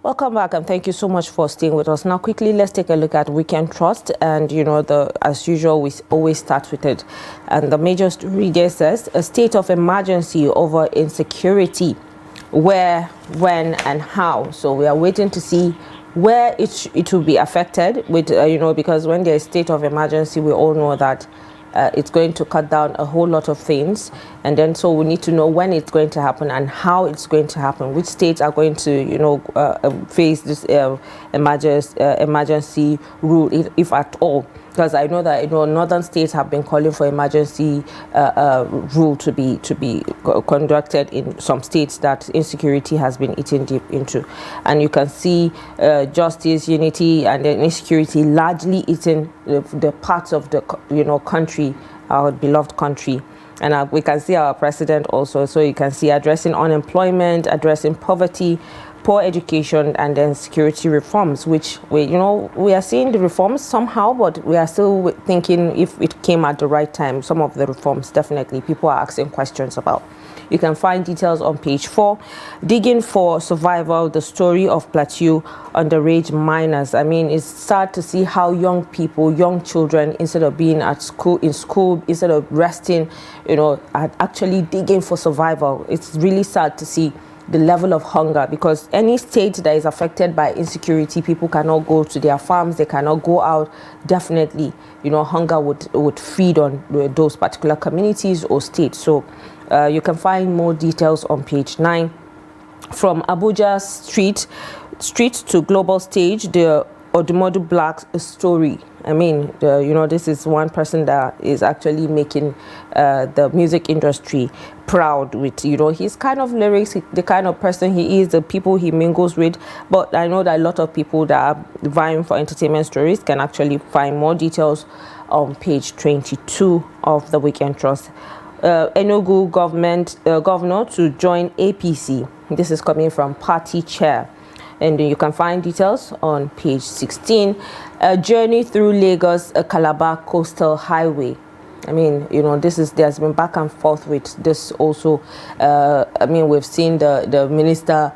Welcome back, and thank you so much for staying with us. Now, quickly, let's take a look at Weekend Trust, and as usual, we always start with it. And the major story there says a state of emergency over insecurity, where, when, and how. So we are waiting to see where it will be affected with, because when there's state of emergency, we all know that it's going to cut down a whole lot of things, and then so we need to know when it's going to happen and how it's going to happen, which states are going to face this emergency rule, if at all. Because I know that northern states have been calling for emergency rule to be conducted in some states that insecurity has been eaten deep into, and you can see justice, unity, and then insecurity largely eating the parts of the country, our beloved country. And we can see our president also. So you can see addressing unemployment, addressing poverty, poor education, and then security reforms, which we are seeing the reforms somehow, but we are still thinking if it came at the right time. Some of the reforms definitely people are asking questions about. You can find details on page 4. Digging for survival, the story of Plateau underage minors. I mean, it's sad to see how young people, young children, instead of being in school, instead of resting, are actually digging for survival. It's really sad to see the level of hunger, because any state that is affected by insecurity, people cannot go to their farms, they cannot go out. Definitely, hunger would feed on those particular communities or states. So you can find more details on page 9. From Abuja street to global stage, the Odumodu Black story. I mean, this is one person that is actually making the music industry proud with, his kind of lyrics, the kind of person he is, the people he mingles with. But I know that a lot of people that are vying for entertainment stories can actually find more details on page 22 of the Weekend Trust. Enugu governor to join APC. This is coming from party chair. And you can find details on page 16. A journey through Lagos Calabar coastal highway. I mean, there's been back and forth with this also. We've seen the minister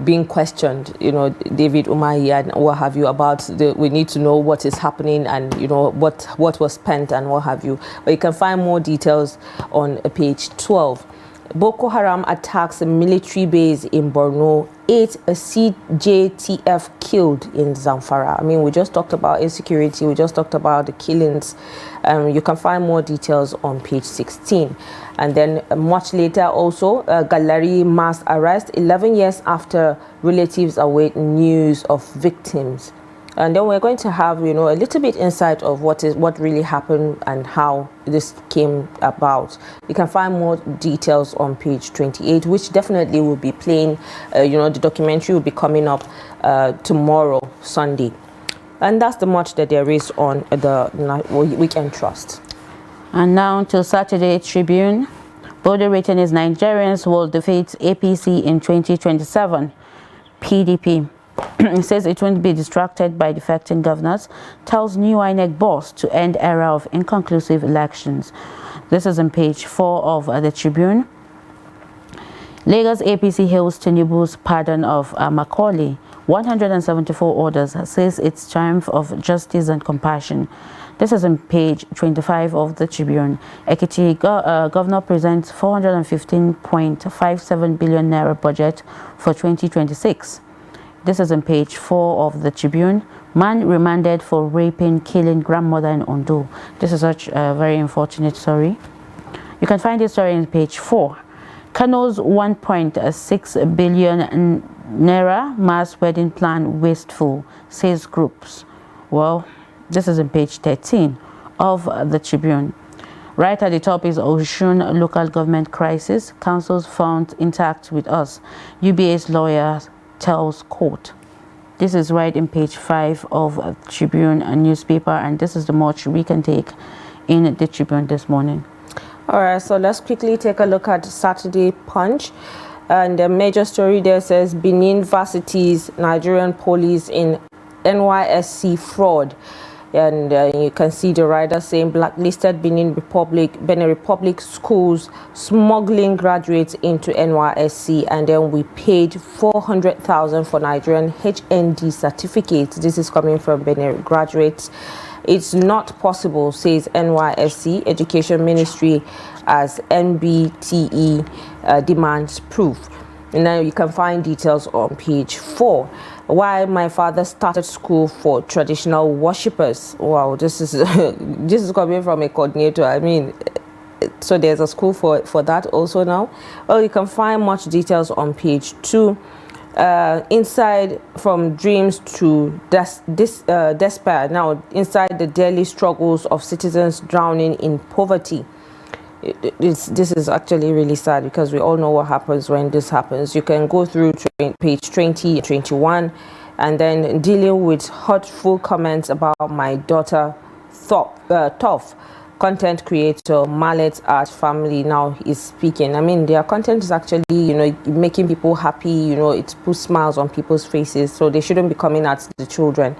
being questioned, David Umahi and what have you, about we need to know what is happening and, what was spent and what have you. But you can find more details on page 12. Boko Haram attacks a military base in Borno. 8 CJTF killed in Zamfara. I mean, we just talked about insecurity. We just talked about the killings. You can find more details on page 16. And then much later also, Gallery mass arrest 11 years after relatives await news of victims. And then we're going to have, a little bit insight of what really happened and how this came about. You can find more details on page 28, which definitely will be playing. The documentary will be coming up tomorrow, Sunday. And that's the much that there is on the Weekend Trust. And now to Saturday Tribune. Boldly written is Nigerians will defeat APC in 2027. PDP. It says it won't be distracted by defecting governors, tells new INEC boss to end era of inconclusive elections. This is on page 4 of the Tribune. Lagos APC hails Tinubu's pardon of Macaulay. 174 orders, says its triumph of justice and compassion. This is on page 25 of the Tribune. Ekiti governor presents 415.57 billion naira budget for 2026. This is on page 4 of the Tribune. Man remanded for raping, killing grandmother in Ondo. This is such a very unfortunate story. You can find this story on page 4. Kano's 1.6 billion naira mass wedding plan wasteful, says groups. Well, this is on page 13 of the Tribune. Right at the top is Oshun local government crisis. Council's found intact with us. UBA's lawyer tells court. This is right in page 5 of Tribune newspaper, and this is the much we can take in the Tribune this morning. All right, so let's quickly take a look at Saturday Punch. And the major story there says Benin varsities Nigerian police in NYSC fraud. And you can see the rider saying blacklisted Benin Republic schools smuggling graduates into NYSC, and then we paid 400,000 for Nigerian HND certificates. This is coming from Benin graduates. It's not possible, says NYSC Education Ministry, as NBTE demands proof. And now you can find details on page 4. Why my father started school for traditional worshippers. Wow, this is this is coming from a coordinator. I mean, so there's a school for that also now. Well, you can find much details on page 2. Inside from dreams to despair. Now, inside the daily struggles of citizens drowning in poverty. This is actually really sad, because we all know what happens when this happens. You can go through page 20 and 21, and then dealing with hurtful comments about my daughter Tough. Content creator Mallet Art Family now is speaking. I mean, their content is actually, making people happy. It puts smiles on people's faces, so they shouldn't be coming at the children.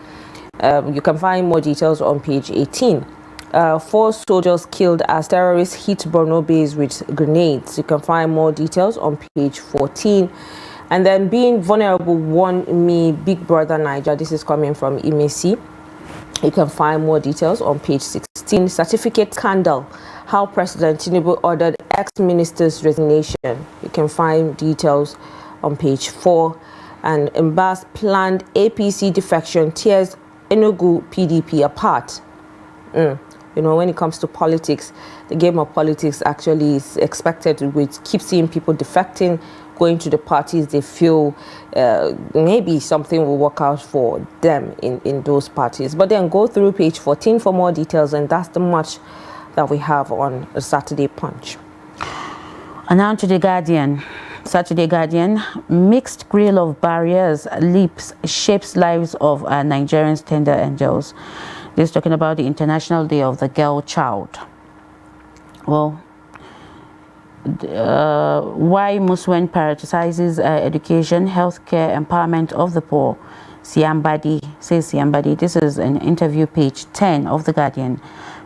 You can find more details on page 18. 4 soldiers killed as terrorists hit Borno base with grenades. You can find more details on page 14. And then being vulnerable won me Big Brother Niger. This is coming from Imesi. You can find more details on page 16. Certificate scandal. How President Tinubu ordered ex-minister's resignation. You can find details on page 4. And Mbas planned APC defection tears Enugu PDP apart. When it comes to politics, the game of politics actually is expected to keep seeing people defecting, going to the parties they feel maybe something will work out for them in those parties. But then go through page 14 for more details, and that's the much that we have on a Saturday Punch. And now to the Guardian. Saturday Guardian, mixed grill of barriers shapes lives of Nigerians tender angels. This is talking about the International Day of the Girl Child. Well, why Muswen prioritizes education, healthcare, empowerment of the poor. Siambadi says Siambadi. This is an interview, page 10 of The Guardian.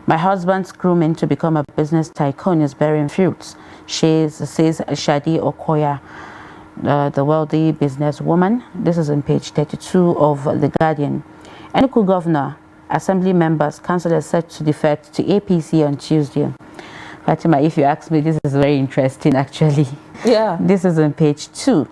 My husband's grooming to become a business tycoon is bearing fruits, says Shadi Okoya, the wealthy businesswoman. This is on page 32 of The Guardian. Enugu governor, assembly members, councillors set to defect to APC on Tuesday. Fatima, if you ask me, this is very interesting actually. Yeah. This is on page 2.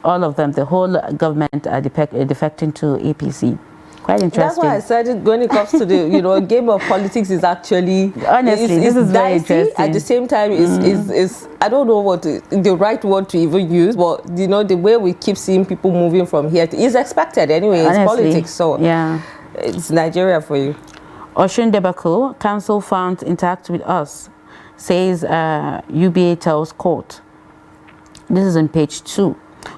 All of them, the whole government are defecting to APC. Quite interesting. That's why I said when it comes to the game of politics is actually honestly this is very interesting. At the same time, is I don't know what the right word to even use, but the way we keep seeing people moving from here is expected anyway. Honestly, it's politics, so yeah. It's Nigeria for you. Oshun Debaku, council found interact with us, says UBA tells court. This is on page 2.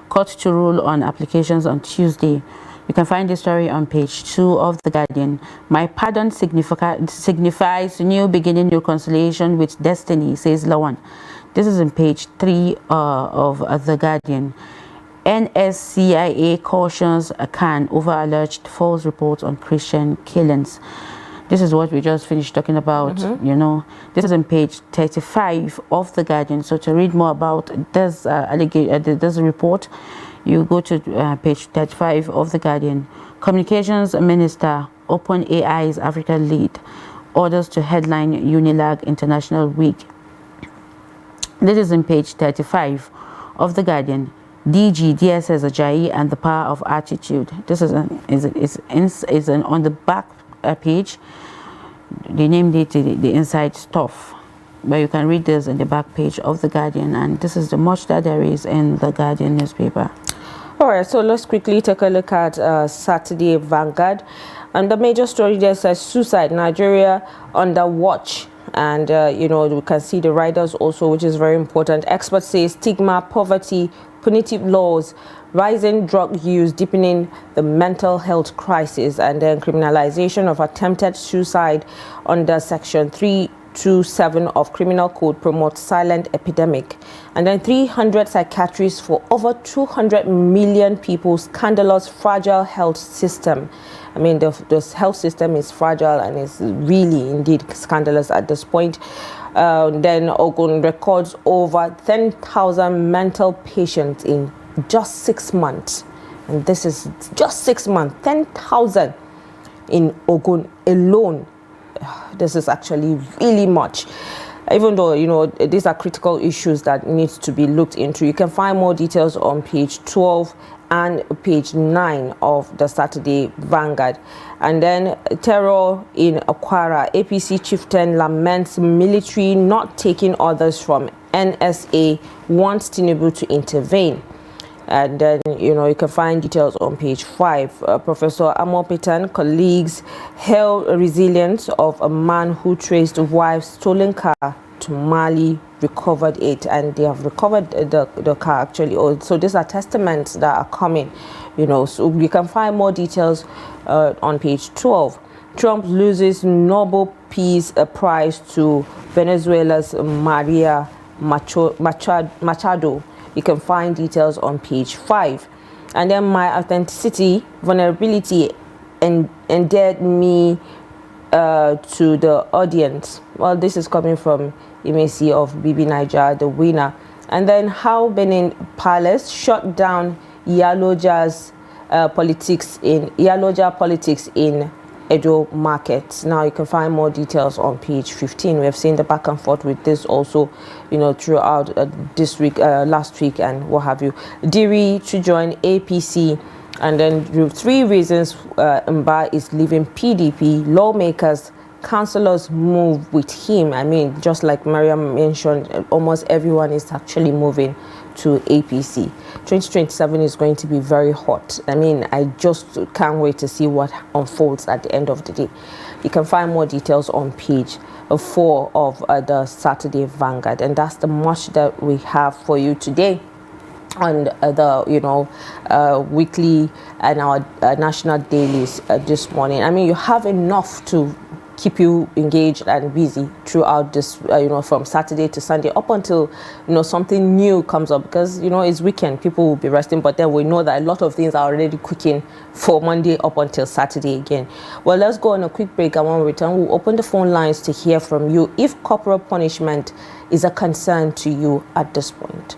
Court to rule on applications on Tuesday. You can find this story on page 2 of The Guardian. My pardon signifies new beginning, reconciliation with destiny, says Lawan. This is on page 3 of The Guardian. NSCIA cautions Khan over alleged false reports on Christian killings. This is what we just finished talking about, This is on page 35 of The Guardian. So to read more about this report, you go to page 35 of The Guardian. Communications Minister, OpenAI's Africa lead, orders to headline Unilag International Week. This is on page 35 of The Guardian. DG, DSS Ajayi and the power of attitude. This is on the back page. They named it the inside stuff, but you can read this in the back page of The Guardian, and this is the much that there is in The Guardian newspaper. All right, so let's quickly take a look at Saturday Vanguard. And the major story there says suicide, Nigeria under watch. And, we can see the riders also, which is very important. Experts say stigma, poverty, punitive laws, rising drug use, deepening the mental health crisis, and then criminalization of attempted suicide under Section 3 27 of Criminal Code promotes silent epidemic. And then 300 psychiatrists for over 200 million people, scandalous, fragile health system. I mean, the health system is fragile and is really indeed scandalous at this point. Then Ogun records over 10,000 mental patients in just 6 months. And this is just 6 months, 10,000 in Ogun alone. This is actually really much. Even though, you know, these are critical issues that needs to be looked into. You can find more details on page 12 and page 9 of the Saturday Vanguard. And then terror in Akwara. APC chieftain laments military not taking orders from NSA, wants Tinubu to intervene. And then, you know, you can find details on page 5. Professor Amopitan colleagues hail resilience of a man who traced wife's stolen car to Mali, recovered it, and they have recovered the car actually. So these are testaments that are coming, you know. So you can find more details on page 12. Trump loses Nobel Peace Prize to Venezuela's Maria Machado. You can find details on page 5. And then my authenticity, vulnerability, endeared me to the audience. Well, this is coming from Imesi of BB Niger, the winner. And then how Benin Palace shut down Iyaloja's politics in Edo markets. Now you can find more details on page 15. We have seen the back and forth with this also, you know, throughout this week, last week, and what have you. Diri to join APC, and then 3 reasons Mba is leaving PDP. Lawmakers, councillors move with him. I mean, just like Mariam mentioned, almost everyone is actually moving to APC. 2027 is going to be very hot. I mean, I just can't wait to see what unfolds at the end of the day. You can find more details on page 4 of the Saturday Vanguard, and that's the much that we have for you today on the, you know, weekly and our national dailies this morning. I mean, you have enough to keep you engaged and busy throughout this, you know, from Saturday to Sunday up until, you know, something new comes up, because, you know, it's weekend, people will be resting, but then we know that a lot of things are already cooking for Monday up until Saturday again. Well, let's go on a quick break, and when we return, we'll open the phone lines to hear from you if corporal punishment is a concern to you at this point.